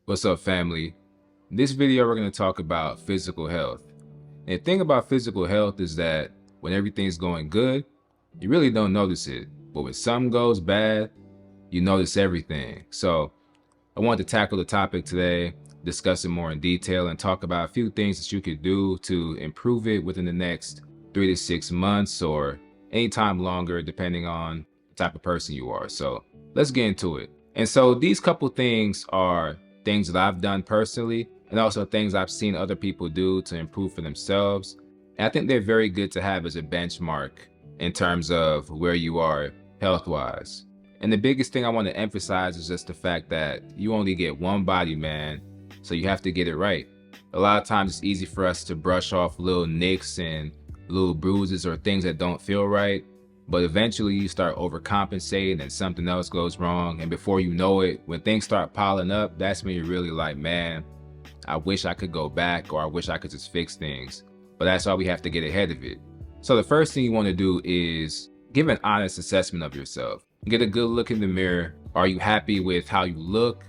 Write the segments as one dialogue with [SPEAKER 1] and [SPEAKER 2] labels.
[SPEAKER 1] What's up, family? In this video, we're going to talk about physical health. And the thing about physical health is that when everything's going good, you really don't notice it. But when something goes bad, you notice everything. So I wanted to tackle the topic today, discuss it more in detail, and talk about a few things that you could do to improve it within the next 3 to 6 months or any time longer, depending on the type of person you are. So let's get into it. And so these couple things are things that I've done personally, and also things I've seen other people do to improve for themselves. And I think they're very good to have as a benchmark in terms of where you are health-wise. And the biggest thing I want to emphasize is just the fact that you only get one body, man, so you have to get it right. A lot of times it's easy for us to brush off little nicks and little bruises or things that don't feel right, but eventually you start overcompensating and something else goes wrong, and before you know it, when things start piling up, that's when you're really like, man, I wish I could go back, or I wish I could just fix things. But that's why we have to get ahead of it. So the first thing you want to do is give an honest assessment of yourself. Get a good look in the mirror. Are you happy with how you look?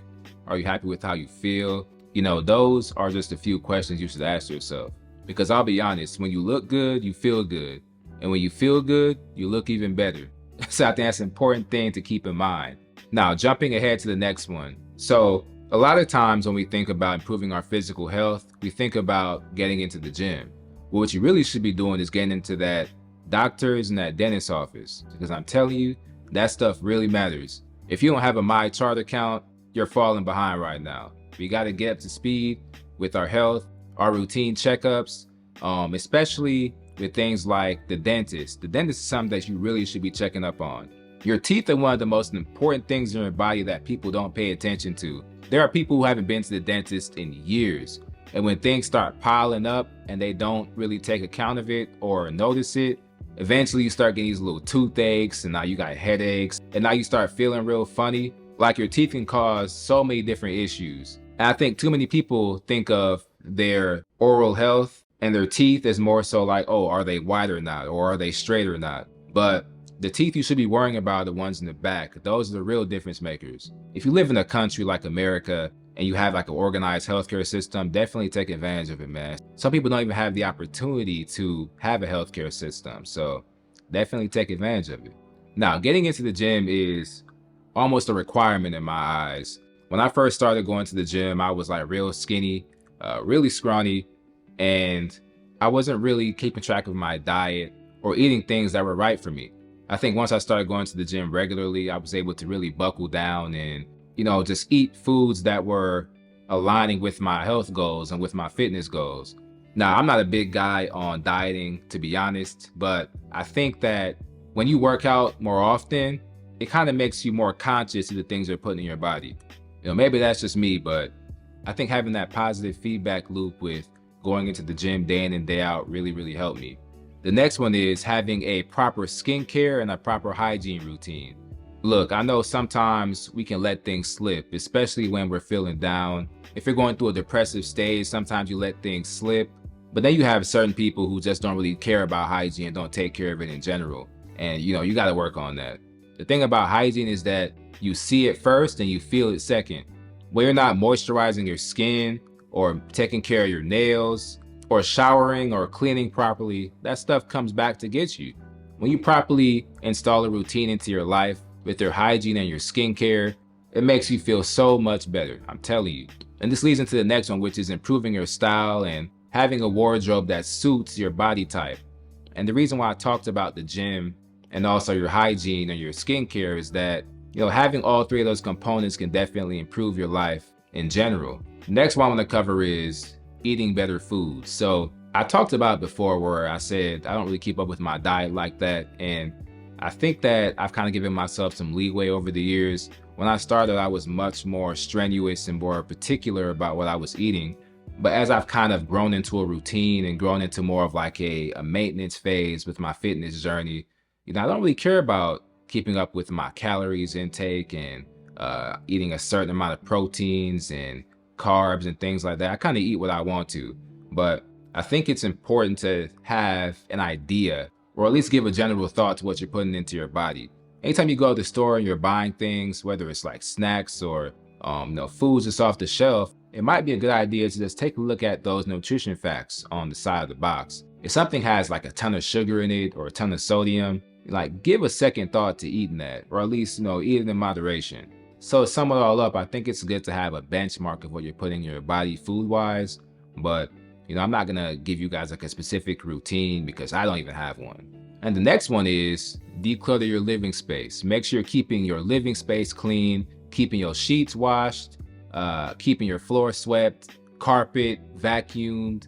[SPEAKER 1] Are you happy with how you feel? You know, those are just a few questions you should ask yourself. Because I'll be honest, when you look good, you feel good. And when you feel good, you look even better. So I think that's an important thing to keep in mind. Now, jumping ahead to the next one. So a lot of times when we think about improving our physical health, we think about getting into the gym. Well, what you really should be doing is getting into that doctor's and that dentist's office. Because I'm telling you, that stuff really matters. If you don't have a MyChart account, you're falling behind right now. We got to get up to speed with our health, our routine checkups, especially with things like the dentist. The dentist is something that you really should be checking up on. Your teeth are one of the most important things in your body that people don't pay attention to. There are people who haven't been to the dentist in years. And when things start piling up and they don't really take account of it or notice it, eventually you start getting these little toothaches, and now you got headaches, and now you start feeling real funny. Like, your teeth can cause so many different issues. And I think too many people think of their oral health and their teeth as more so like, oh, are they white or not? Or are they straight or not? But the teeth you should be worrying about are the ones in the back. Those are the real difference makers. If you live in a country like America and you have like an organized healthcare system, definitely take advantage of it, man. Some people don't even have the opportunity to have a healthcare system. So definitely take advantage of it. Now, getting into the gym is almost a requirement in my eyes. When I first started going to the gym, I was like real skinny, really scrawny, and I wasn't really keeping track of my diet or eating things that were right for me. I think once I started going to the gym regularly, I was able to really buckle down and, you know, just eat foods that were aligning with my health goals and with my fitness goals. Now, I'm not a big guy on dieting, to be honest, but I think that when you work out more often, it kind of makes you more conscious of the things you're putting in your body. You know, maybe that's just me, but I think having that positive feedback loop with going into the gym day in and day out really helped me. The next one is having a proper skincare and a proper hygiene routine. Look, I know sometimes we can let things slip, especially when we're feeling down. If you're going through a depressive stage, sometimes you let things slip. But then you have certain people who just don't really care about hygiene and don't take care of it in general. And you know, you got to work on that. The thing about hygiene is that you see it first and you feel it second. When you're not moisturizing your skin or taking care of your nails or showering or cleaning properly, that stuff comes back to get you. When you properly install a routine into your life with your hygiene and your skincare, it makes you feel so much better, I'm telling you. And this leads into the next one, which is improving your style and having a wardrobe that suits your body type. And the reason why I talked about the gym and also your hygiene and your skincare is that, you know, having all three of those components can definitely improve your life in general. Next one I want to cover is eating better food. So I talked about it before where I said I don't really keep up with my diet like that. And I think that I've kind of given myself some leeway over the years. When I started, I was much more strenuous and more particular about what I was eating. But as I've kind of grown into a routine and grown into more of like a maintenance phase with my fitness journey, you know, I don't really care about keeping up with my calories intake and eating a certain amount of proteins and carbs and things like that. I kind of eat what I want to, but I think it's important to have an idea or at least give a general thought to what you're putting into your body. Anytime you go to the store and you're buying things, whether it's like snacks or foods that's off the shelf, it might be a good idea to just take a look at those nutrition facts on the side of the box. If something has like a ton of sugar in it or a ton of sodium, like give a second thought to eating that, or at least, eat it in moderation. So to sum it all up, I think it's good to have a benchmark of what you're putting in your body food-wise, but I'm not gonna give you guys like a specific routine because I don't even have one. And the next one is declutter your living space. Make sure you're keeping your living space clean, keeping your sheets washed, keeping your floor swept, carpet vacuumed,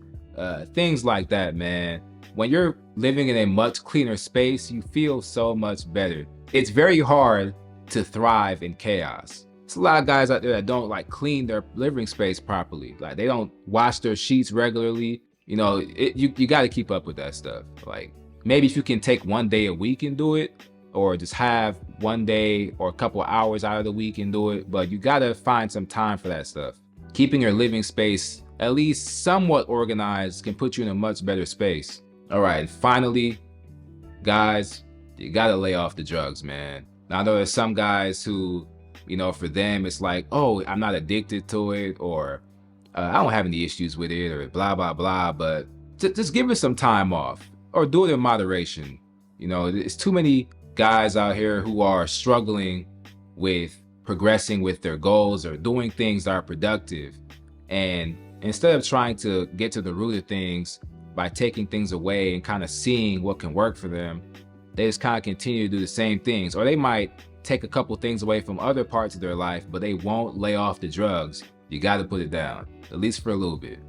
[SPEAKER 1] things like that, man. When you're living in a much cleaner space, you feel so much better. It's very hard to thrive in chaos. There's a lot of guys out there that don't like clean their living space properly. Like they don't wash their sheets regularly. You got to keep up with that stuff. Like maybe if you can take one day a week and do it, or just have one day or a couple hours out of the week and do it, but you got to find some time for that stuff. Keeping your living space at least somewhat organized can put you in a much better space. All right, finally, guys, you got to lay off the drugs, man. Now, I know there's some guys who, for them, it's like, oh, I'm not addicted to it, or I don't have any issues with it, or blah, blah, blah, but just give it some time off, or do it in moderation. There's too many guys out here who are struggling with progressing with their goals or doing things that are productive. And instead of trying to get to the root of things by taking things away and kind of seeing what can work for them, they just kind of continue to do the same things. Or they might take a couple things away from other parts of their life, but they won't lay off the drugs. You got to put it down, at least for a little bit.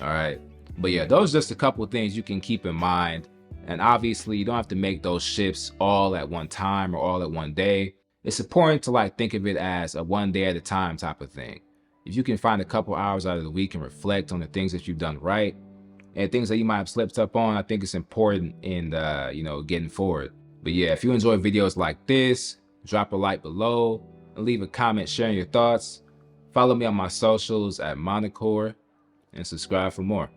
[SPEAKER 1] All right. But yeah, those are just a couple things you can keep in mind. And obviously, you don't have to make those shifts all at one time or all at one day. It's important to think of it as a one day at a time type of thing. If you can find a couple hours out of the week and reflect on the things that you've done right and things that you might have slipped up on, I think it's important in getting forward. But yeah, if you enjoy videos like this, drop a like below and leave a comment sharing your thoughts. Follow me on my socials at Monoqor and subscribe for more.